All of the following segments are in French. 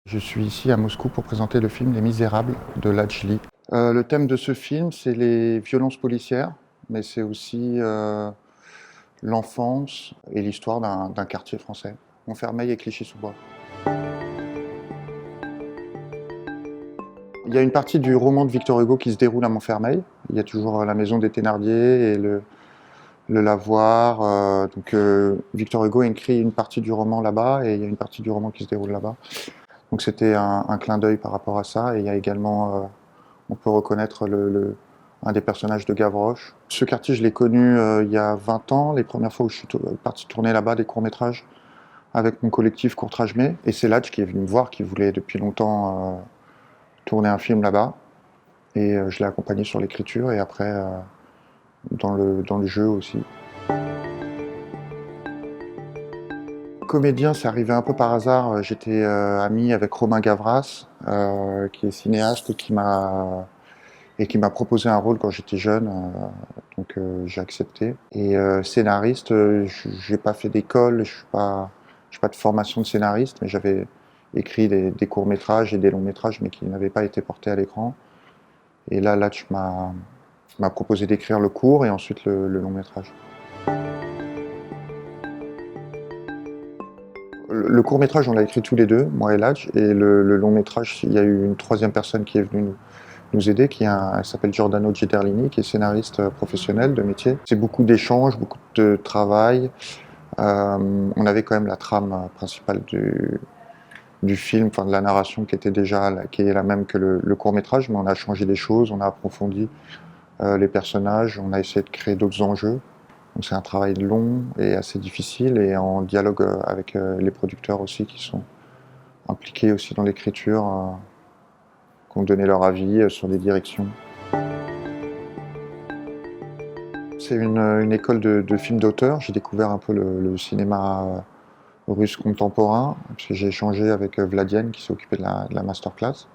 Je suis ici à Moscou pour présenter le film Les Misérables de Ladjli. Le thème de ce film, c'est les violences policières, mais c'est aussi l'enfance et l'histoire d'un quartier français, Montfermeil et Clichy-sous-Bois. Il y a une partie du roman de Victor Hugo qui se déroule à Montfermeil. Il y a toujours la maison des Thénardier et le lavoir. Victor Hugo écrit une partie du roman là-bas et il y a une partie du roman qui se déroule là-bas. Donc c'était un clin d'œil par rapport à ça. Et il y a également, on peut reconnaître un des personnages de Gavroche. Ce quartier, je l'ai connu il y a 20 ans, les premières fois où je suis parti tourner là-bas des courts-métrages avec mon collectif Courtrage-Mai. Et c'est Ladj qui est venu me voir, qui voulait depuis longtemps tourner un film là-bas. Et je l'ai accompagné sur l'écriture et après dans le jeu aussi. Comédien, c'est arrivé un peu par hasard. J'étais ami avec Romain Gavras, qui est cinéaste et qui m'a proposé un rôle quand j'étais jeune, j'ai accepté. Et scénariste, j'ai pas fait d'école, j'ai pas de formation de scénariste, mais j'avais écrit des courts-métrages et des longs-métrages, mais qui n'avaient pas été portés à l'écran. Et là, Latch m'a proposé d'écrire le court et ensuite le long-métrage. Le court-métrage, on l'a écrit tous les deux, moi et Latch, et le long-métrage, il y a eu une troisième personne qui est venue nous aider, elle s'appelle Giordano Gederlini, qui est scénariste professionnel de métier. C'est beaucoup d'échanges, beaucoup de travail. On avait quand même la trame principale du film, enfin de la narration qui était qui est la même que le court-métrage, mais on a changé des choses, on a approfondi les personnages, on a essayé de créer d'autres enjeux. Donc c'est un travail long et assez difficile et en dialogue avec les producteurs aussi qui sont impliqués aussi dans l'écriture, qui ont donné leur avis sur des directions. C'est une école de films d'auteur. J'ai découvert un peu le cinéma russe contemporain, parce que j'ai échangé avec Vladiane qui s'est occupé de la masterclass,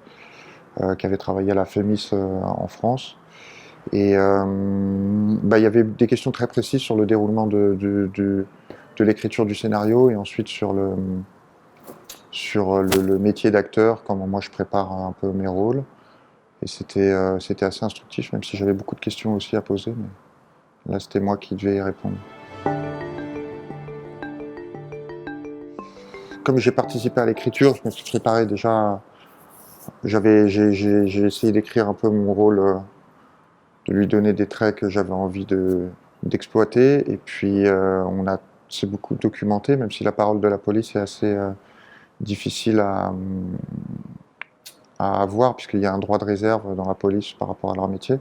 qui avait travaillé à la FEMIS en France. Et il y avait des questions très précises sur le déroulement de l'écriture du scénario et ensuite sur le métier d'acteur, comment moi je prépare un peu mes rôles. Et c'était assez instructif, même si j'avais beaucoup de questions aussi à poser. Mais là, c'était moi qui devais y répondre. Comme j'ai participé à l'écriture, je me suis préparé déjà. J'ai essayé d'écrire un peu mon rôle, de lui donner des traits que j'avais envie d'exploiter. Et puis, c'est beaucoup documenté, même si la parole de la police est assez difficile à avoir, puisqu'il y a un droit de réserve dans la police par rapport à leur métier.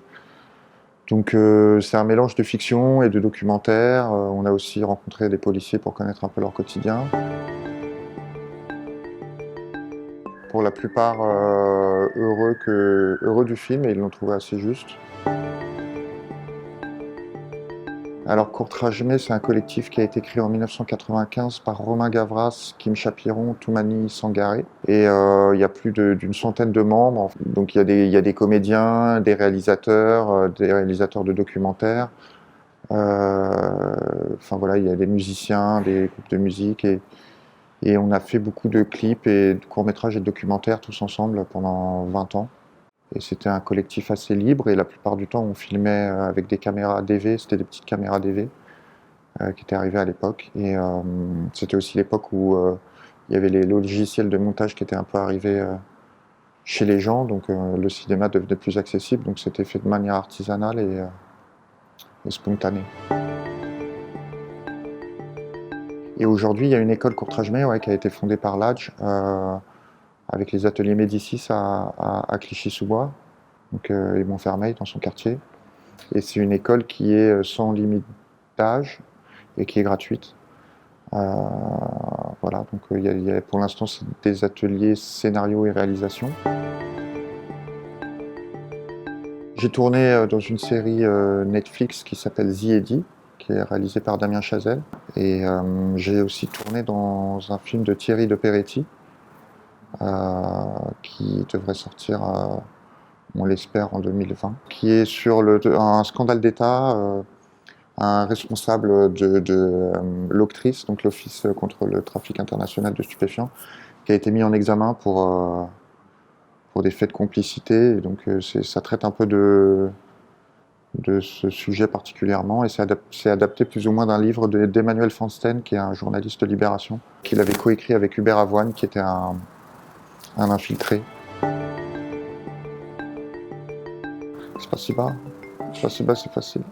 Donc c'est un mélange de fiction et de documentaire. On a aussi rencontré des policiers pour connaître un peu leur quotidien. Pour la plupart heureux du film et ils l'ont trouvé assez juste. Alors Courtrage-Mai, c'est un collectif qui a été créé en 1995 par Romain Gavras, Kim Chapiron, Toumani Sangaré. Et il y a plus d'une centaine de membres. Donc il y a des comédiens, des réalisateurs de documentaires. Enfin voilà, il y a des musiciens, des groupes de musique et on a fait beaucoup de clips et de courts-métrages et de documentaires tous ensemble pendant 20 ans. Et c'était un collectif assez libre et la plupart du temps on filmait avec des caméras DV, c'était des petites caméras DV qui étaient arrivées à l'époque. Et c'était aussi l'époque où il y avait les logiciels de montage qui étaient un peu arrivés chez les gens, donc le cinéma devenait plus accessible, donc c'était fait de manière artisanale et spontanée. Et aujourd'hui, il y a une école Courtrage-Mai qui a été fondée par Ladj, avec les ateliers Médicis à Clichy-sous-Bois, et Montfermeil dans son quartier. Et c'est une école qui est sans limite d'âge et qui est gratuite. Voilà, donc pour l'instant, c'est des ateliers scénario et réalisation. J'ai tourné dans une série Netflix qui s'appelle The Eddy, qui est réalisée par Damien Chazelle. Et j'ai aussi tourné dans un film de Thierry de Peretti, qui devrait sortir, on l'espère, en 2020, qui est sur un scandale d'État, un responsable de l'OCTRIS, donc l'Office contre le trafic international de stupéfiants, qui a été mis en examen pour des faits de complicité. Et donc ça traite un peu de ce sujet particulièrement, et c'est adapté plus ou moins d'un livre d'Emmanuel Fansten, qui est un journaliste de Libération, qu'il avait coécrit avec Hubert Avoine, qui était un infiltré. C'est pas si bas, c'est pas si bas, c'est facile.